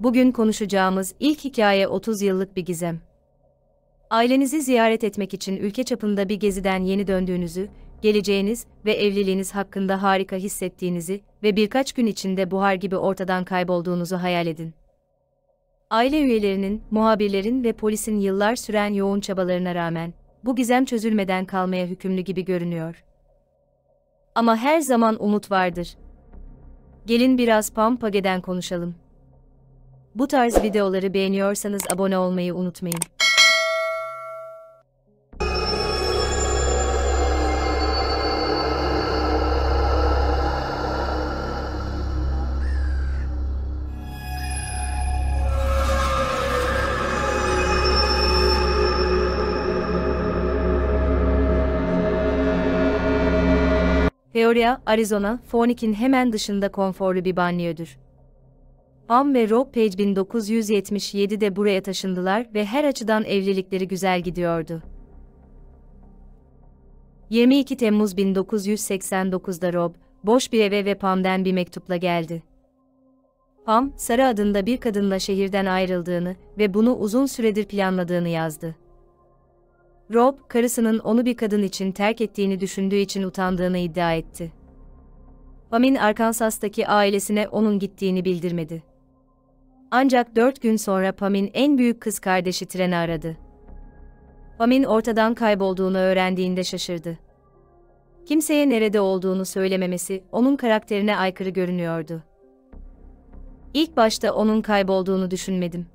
Bugün konuşacağımız ilk hikaye 30 yıllık bir gizem. Ailenizi ziyaret etmek için ülke çapında bir geziden yeni döndüğünüzü, geleceğiniz ve evliliğiniz hakkında harika hissettiğinizi ve birkaç gün içinde buhar gibi ortadan kaybolduğunuzu hayal edin. Aile üyelerinin, muhabirlerin ve polisin yıllar süren yoğun çabalarına rağmen, bu gizem çözülmeden kalmaya hükümlü gibi görünüyor. Ama her zaman umut vardır. Gelin biraz Pam Page'den konuşalım. Bu tarz videoları beğeniyorsanız abone olmayı unutmayın. Peoria, Arizona, Phoenix'in hemen dışında konforlu bir banliyödür. Pam ve Rob Page 1977'de buraya taşındılar ve her açıdan evlilikleri güzel gidiyordu. 22 Temmuz 1989'da Rob, boş bir eve ve Pam'den bir mektupla geldi. Pam, Sarah adında bir kadınla şehirden ayrıldığını ve bunu uzun süredir planladığını yazdı. Rob, karısının onu bir kadın için terk ettiğini düşündüğü için utandığını iddia etti. Pam'in Arkansas'taki ailesine onun gittiğini bildirmedi. Ancak 4 gün sonra Pam'in en büyük kız kardeşi Treni aradı. Pam'in ortadan kaybolduğunu öğrendiğinde şaşırdı. Kimseye nerede olduğunu söylememesi onun karakterine aykırı görünüyordu. İlk başta onun kaybolduğunu düşünmedim.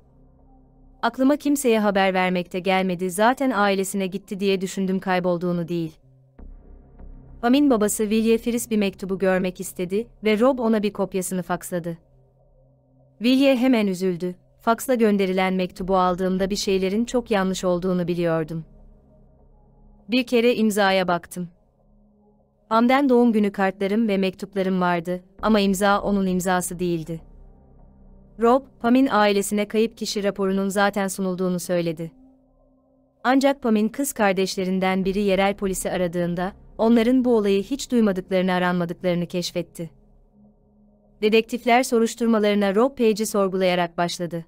Aklıma kimseye haber vermekte gelmedi, zaten ailesine gitti diye düşündüm, kaybolduğunu değil. Pam'in babası Will'ye Fris bir mektubu görmek istedi ve Rob ona bir kopyasını faksladı. Will'ye hemen üzüldü. Faksla gönderilen mektubu aldığımda bir şeylerin çok yanlış olduğunu biliyordum. Bir kere imzaya baktım. Pam'den doğum günü kartlarım ve mektuplarım vardı ama imza onun imzası değildi. Rob, Pam'in ailesine kayıp kişi raporunun zaten sunulduğunu söyledi. Ancak Pam'in kız kardeşlerinden biri yerel polisi aradığında, onların bu olayı hiç duymadıklarını, aranmadıklarını keşfetti. Dedektifler soruşturmalarına Rob Page'i sorgulayarak başladı.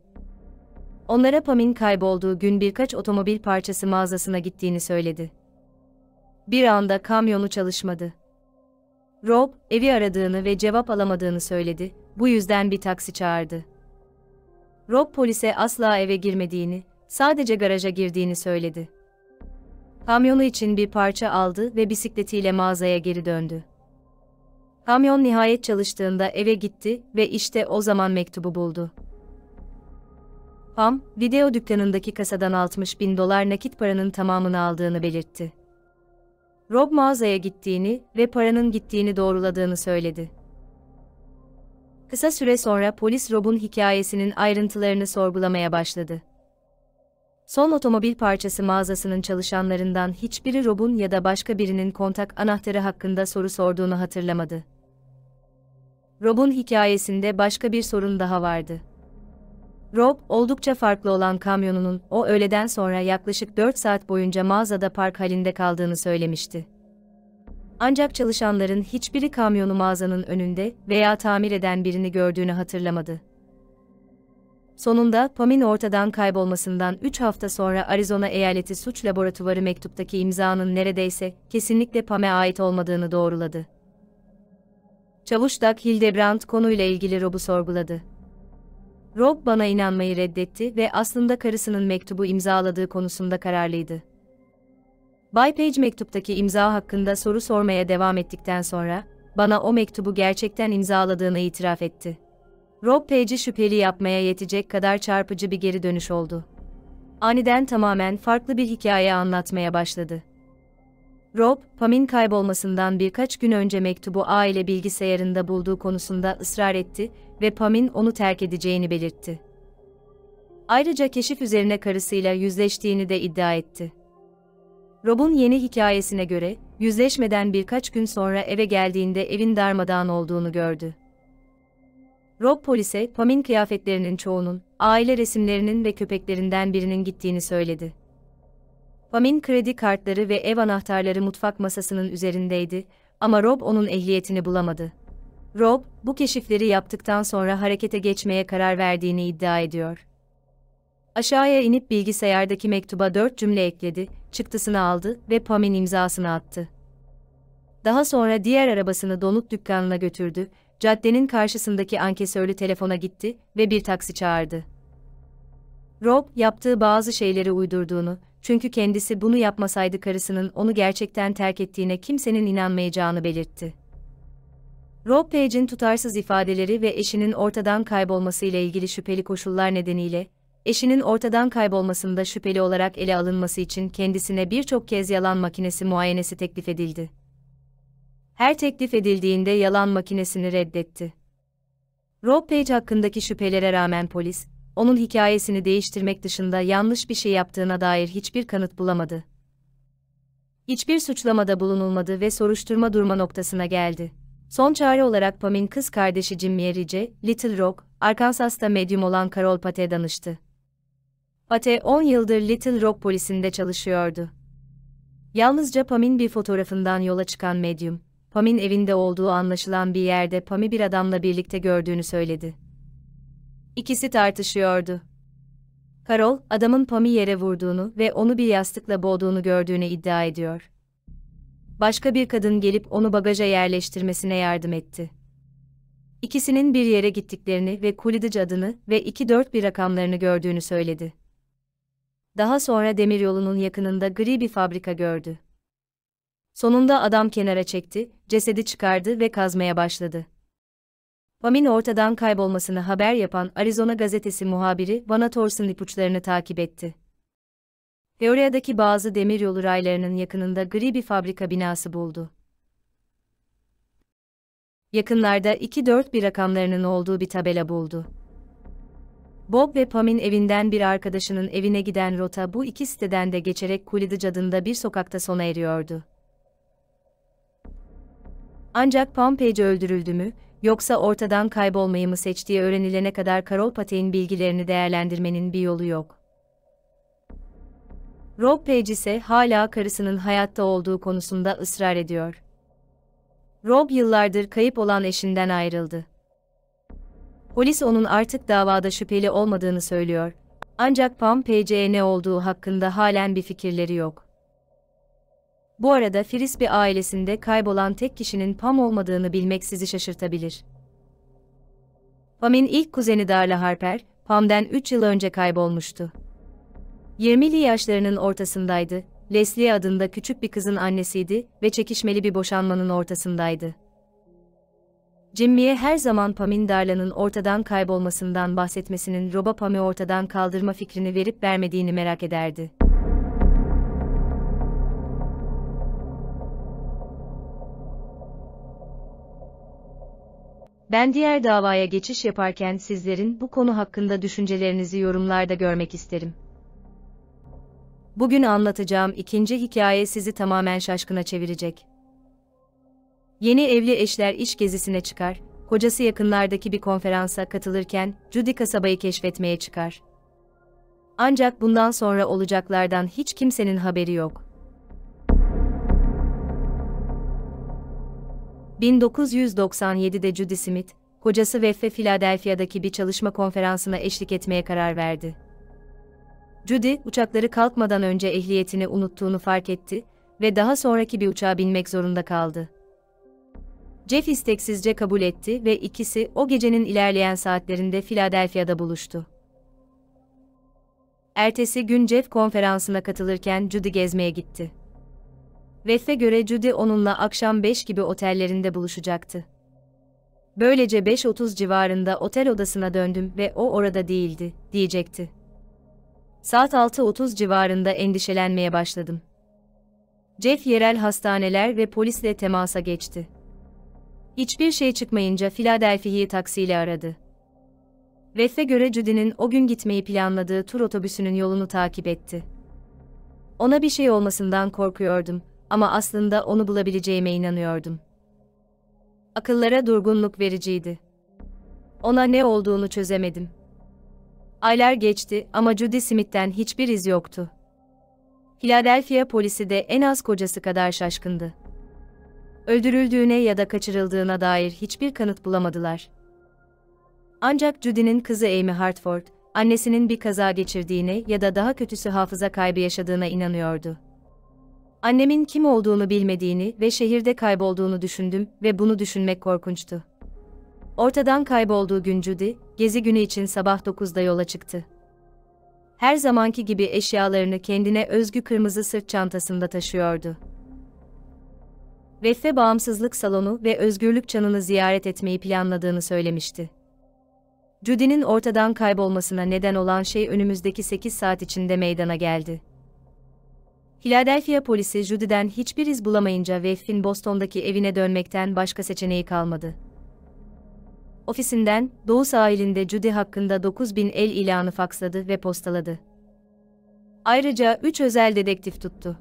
Onlara Pam'in kaybolduğu gün birkaç otomobil parçası mağazasına gittiğini söyledi. Bir anda kamyonu çalışmadı. Rob, evi aradığını ve cevap alamadığını söyledi, bu yüzden bir taksi çağırdı. Rob polise asla eve girmediğini, sadece garaja girdiğini söyledi. Kamyonu için bir parça aldı ve bisikletiyle mağazaya geri döndü. Kamyon nihayet çalıştığında eve gitti ve işte o zaman mektubu buldu. Pam, video dükkanındaki kasadan $60.000 nakit paranın tamamını aldığını belirtti. Rob mağazaya gittiğini ve paranın gittiğini doğruladığını söyledi. Kısa süre sonra polis Rob'un hikayesinin ayrıntılarını sorgulamaya başladı. Son otomobil parçası mağazasının çalışanlarından hiçbiri Rob'un ya da başka birinin kontak anahtarı hakkında soru sorduğunu hatırlamadı. Rob'un hikayesinde başka bir sorun daha vardı. Rob, oldukça farklı olan kamyonunun o öğleden sonra yaklaşık 4 saat boyunca mağazada park halinde kaldığını söylemişti. Ancak çalışanların hiçbiri kamyonu mağazanın önünde veya tamir eden birini gördüğünü hatırlamadı. Sonunda Pam'in ortadan kaybolmasından 3 hafta sonra Arizona Eyaleti Suç Laboratuvarı mektuptaki imzanın neredeyse kesinlikle Pam'e ait olmadığını doğruladı. Çavuş Doug Hildebrand konuyla ilgili Rob'u sorguladı. Rob bana inanmayı reddetti ve aslında karısının mektubu imzaladığı konusunda kararlıydı. Bay Page mektuptaki imza hakkında soru sormaya devam ettikten sonra, bana o mektubu gerçekten imzaladığını itiraf etti. Rob Page'i şüpheli yapmaya yetecek kadar çarpıcı bir geri dönüş oldu. Aniden tamamen farklı bir hikaye anlatmaya başladı. Rob, Pam'in kaybolmasından birkaç gün önce mektubu aile bilgisayarında bulduğu konusunda ısrar etti ve Pam'in onu terk edeceğini belirtti. Ayrıca keşif üzerine karısıyla yüzleştiğini de iddia etti. Rob'un yeni hikayesine göre, yüzleşmeden birkaç gün sonra eve geldiğinde evin darmadağın olduğunu gördü. Rob polise, Pam'in kıyafetlerinin çoğunun, aile resimlerinin ve köpeklerinden birinin gittiğini söyledi. Pam'in kredi kartları ve ev anahtarları mutfak masasının üzerindeydi ama Rob onun ehliyetini bulamadı. Rob, bu keşifleri yaptıktan sonra harekete geçmeye karar verdiğini iddia ediyor. Aşağıya inip bilgisayardaki mektuba 4 cümle ekledi, çıktısını aldı ve Pam'in imzasını attı. Daha sonra diğer arabasını donut dükkanına götürdü, caddenin karşısındaki ankesörlü telefona gitti ve bir taksi çağırdı. Rob, yaptığı bazı şeyleri uydurduğunu, çünkü kendisi bunu yapmasaydı karısının onu gerçekten terk ettiğine kimsenin inanmayacağını belirtti. Rob Page'in tutarsız ifadeleri ve eşinin ortadan kaybolmasıyla ilgili şüpheli koşullar nedeniyle, eşinin ortadan kaybolmasında şüpheli olarak ele alınması için kendisine birçok kez yalan makinesi muayenesi teklif edildi. Her teklif edildiğinde yalan makinesini reddetti. Rob Page hakkındaki şüphelere rağmen polis, onun hikayesini değiştirmek dışında yanlış bir şey yaptığına dair hiçbir kanıt bulamadı. Hiçbir suçlamada bulunulmadı ve soruşturma durma noktasına geldi. Son çare olarak Pam'in kız kardeşi Jimmy'ye Ridge, Little Rock, Arkansas'ta medyum olan Carol Pate danıştı. Pate 10 yıldır Little Rock polisinde çalışıyordu. Yalnızca Pam'in bir fotoğrafından yola çıkan medyum, Pam'in evinde olduğu anlaşılan bir yerde Pam'i bir adamla birlikte gördüğünü söyledi. İkisi tartışıyordu. Carol, adamın Pam'i yere vurduğunu ve onu bir yastıkla boğduğunu gördüğünü iddia ediyor. Başka bir kadın gelip onu bagaja yerleştirmesine yardım etti. İkisinin bir yere gittiklerini ve Coolidge adını ve 241 rakamlarını gördüğünü söyledi. Daha sonra demiryolunun yakınında gri bir fabrika gördü. Sonunda adam kenara çekti, cesedi çıkardı ve kazmaya başladı. Pam'in ortadan kaybolmasını haber yapan Arizona gazetesi muhabiri Vanna Thorson ipuçlarını takip etti. Peoria'daki bazı demiryolu raylarının yakınında gri bir fabrika binası buldu. Yakınlarda 241 rakamlarının olduğu bir tabela buldu. Bob ve Pam'in evinden bir arkadaşının evine giden rota bu iki siteden de geçerek Coolidge adında bir sokakta sona eriyordu. Ancak Pam Page öldürüldü mü, yoksa ortadan kaybolmayı mı seçtiği öğrenilene kadar Carol Pate'in bilgilerini değerlendirmenin bir yolu yok. Rob Page ise hala karısının hayatta olduğu konusunda ısrar ediyor. Rob yıllardır kayıp olan eşinden ayrıldı. Polis onun artık davada şüpheli olmadığını söylüyor. Ancak Pam Page'e ne olduğu hakkında halen bir fikirleri yok. Bu arada Frisbee ailesinde kaybolan tek kişinin Pam olmadığını bilmek sizi şaşırtabilir. Pam'in ilk kuzeni Darla Harper, Pam'den 3 yıl önce kaybolmuştu. 20'li yaşlarının ortasındaydı, Leslie adında küçük bir kızın annesiydi ve çekişmeli bir boşanmanın ortasındaydı. Jimmy'ye her zaman Pam'in Darla'nın ortadan kaybolmasından bahsetmesinin Rob'a Pam'i ortadan kaldırma fikrini verip vermediğini merak ederdi. Ben diğer davaya geçiş yaparken sizlerin bu konu hakkında düşüncelerinizi yorumlarda görmek isterim. Bugün anlatacağım ikinci hikaye sizi tamamen şaşkına çevirecek. Yeni evli eşler iş gezisine çıkar, kocası yakınlardaki bir konferansa katılırken Judy kasabayı keşfetmeye çıkar. Ancak bundan sonra olacaklardan hiç kimsenin haberi yok. 1997'de Judy Smith, kocası Weffe Philadelphia'daki bir çalışma konferansına eşlik etmeye karar verdi. Judy, uçakları kalkmadan önce ehliyetini unuttuğunu fark etti ve daha sonraki bir uçağa binmek zorunda kaldı. Jeff isteksizce kabul etti ve ikisi o gecenin ilerleyen saatlerinde Philadelphia'da buluştu. Ertesi gün Jeff konferansına katılırken Judy gezmeye gitti. Weff'e göre Judy onunla akşam 5 gibi otellerinde buluşacaktı. Böylece 5:30 civarında otel odasına döndüm ve o orada değildi, diyecekti. Saat 6:30 civarında endişelenmeye başladım. Jeff yerel hastaneler ve polisle temasa geçti. Hiçbir şey çıkmayınca Philadelphia'yı taksiyle aradı. Weff'e göre Judy'nin o gün gitmeyi planladığı tur otobüsünün yolunu takip etti. Ona bir şey olmasından korkuyordum ama aslında onu bulabileceğime inanıyordum. Akıllara durgunluk vericiydi. Ona ne olduğunu çözemedim. Aylar geçti ama Judy Smith'ten hiçbir iz yoktu. Philadelphia polisi de en az kocası kadar şaşkındı. Öldürüldüğüne ya da kaçırıldığına dair hiçbir kanıt bulamadılar. Ancak Judy'nin kızı Amy Hartford, annesinin bir kaza geçirdiğine ya da daha kötüsü hafıza kaybı yaşadığına inanıyordu. Annemin kim olduğunu bilmediğini ve şehirde kaybolduğunu düşündüm ve bunu düşünmek korkunçtu. Ortadan kaybolduğu gün Judy, gezi günü için sabah 9'da yola çıktı. Her zamanki gibi eşyalarını kendine özgü kırmızı sırt çantasında taşıyordu. Veffe Bağımsızlık Salonu ve Özgürlük Çanı'nı ziyaret etmeyi planladığını söylemişti. Judy'nin ortadan kaybolmasına neden olan şey önümüzdeki 8 saat içinde meydana geldi. Philadelphia polisi Judy'den hiçbir iz bulamayınca Veff'in Boston'daki evine dönmekten başka seçeneği kalmadı. Ofisinden, Doğu sahilinde Judy hakkında 9.000 el ilanı faksladı ve postaladı. Ayrıca 3 özel dedektif tuttu.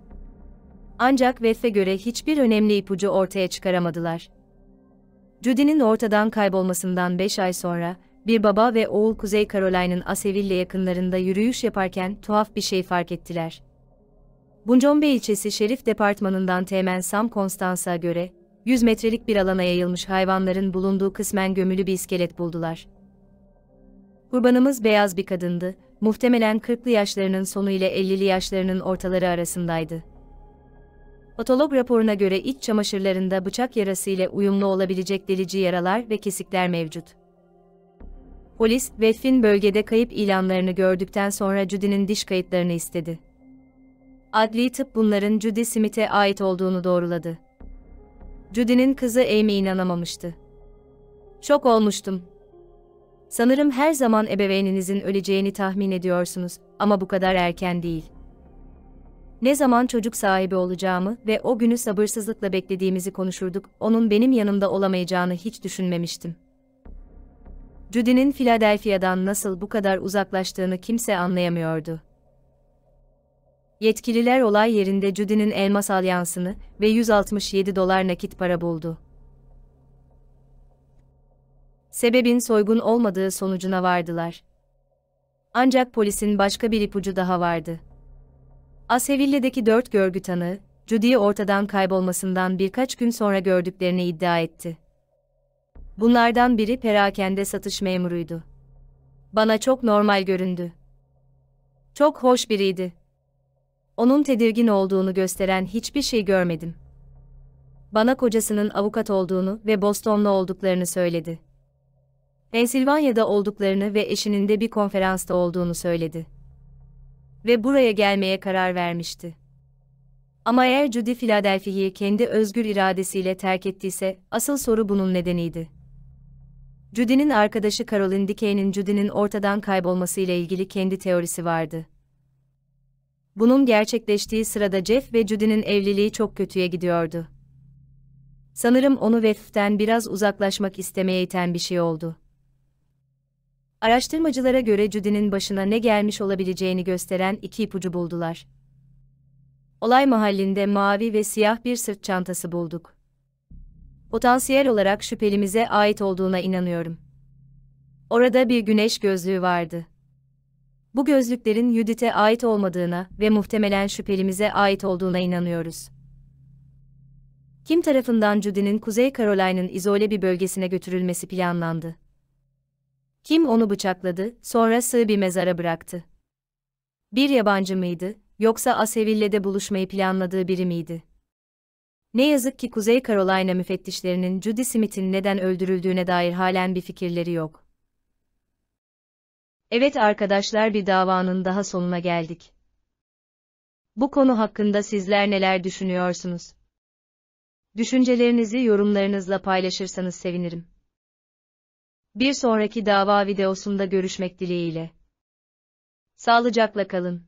Ancak Veff'e göre hiçbir önemli ipucu ortaya çıkaramadılar. Judy'nin ortadan kaybolmasından 5 ay sonra, bir baba ve oğul Kuzey Carolina'nın Aseville yakınlarında yürüyüş yaparken tuhaf bir şey fark ettiler. Bunjombe ilçesi Şerif Departmanı'ndan Teğmen Sam Constance'a göre, 100 metrelik bir alana yayılmış hayvanların bulunduğu kısmen gömülü bir iskelet buldular. Kurbanımız beyaz bir kadındı, muhtemelen 40'lı yaşlarının sonu ile 50'li yaşlarının ortaları arasındaydı. Patolog raporuna göre iç çamaşırlarında bıçak yarası ile uyumlu olabilecek delici yaralar ve kesikler mevcut. Polis, Veff'in bölgede kayıp ilanlarını gördükten sonra Judy'nin diş kayıtlarını istedi. Adli tıp bunların Judy Smith'e ait olduğunu doğruladı. Judy'nin kızı Amy inanamamıştı. "Şok olmuştum. Sanırım her zaman ebeveyninizin öleceğini tahmin ediyorsunuz ama bu kadar erken değil. Ne zaman çocuk sahibi olacağımı ve o günü sabırsızlıkla beklediğimizi konuşurduk, onun benim yanımda olamayacağını hiç düşünmemiştim." Judy'nin Philadelphia'dan nasıl bu kadar uzaklaştığını kimse anlayamıyordu. Yetkililer olay yerinde Judy'nin elmas alyansını ve $167 nakit para buldu. Sebebin soygun olmadığı sonucuna vardılar. Ancak polisin başka bir ipucu daha vardı. Aseville'deki 4 görgü tanığı, Judy'yi ortadan kaybolmasından birkaç gün sonra gördüklerini iddia etti. Bunlardan biri perakende satış memuruydu. "Bana çok normal göründü. Çok hoş biriydi. Onun tedirgin olduğunu gösteren hiçbir şey görmedim. Bana kocasının avukat olduğunu ve Boston'lu olduklarını söyledi. Pensilvanya'da olduklarını ve eşinin de bir konferansta olduğunu söyledi. Ve buraya gelmeye karar vermişti. Ama eğer Judy Philadelphia'yı kendi özgür iradesiyle terk ettiyse, asıl soru bunun nedeniydi. Judy'nin arkadaşı Caroline Dickey'nin Judy'nin ortadan kaybolmasıyla ilgili kendi teorisi vardı. Bunun gerçekleştiği sırada Jeff ve Judy'nin evliliği çok kötüye gidiyordu. Sanırım onu Veff'ten biraz uzaklaşmak istemeye iten bir şey oldu. Araştırmacılara göre Judy'nin başına ne gelmiş olabileceğini gösteren 2 ipucu buldular. Olay mahallinde mavi ve siyah bir sırt çantası bulduk. Potansiyel olarak şüphelimize ait olduğuna inanıyorum. Orada bir güneş gözlüğü vardı. Bu gözlüklerin Judith'e ait olmadığına ve muhtemelen şüphelimize ait olduğuna inanıyoruz. Kim tarafından Judy'nin Kuzey Carolina'nın izole bir bölgesine götürülmesi planlandı? Kim onu bıçakladı, sonra sığ bir mezara bıraktı? Bir yabancı mıydı, yoksa Aseville'de buluşmayı planladığı biri miydi? Ne yazık ki Kuzey Carolina müfettişlerinin Judy Smith'in neden öldürüldüğüne dair halen bir fikirleri yok. Evet arkadaşlar, bir davanın daha sonuna geldik. Bu konu hakkında sizler neler düşünüyorsunuz? Düşüncelerinizi yorumlarınızla paylaşırsanız sevinirim. Bir sonraki dava videosunda görüşmek dileğiyle. Sağlıcakla kalın.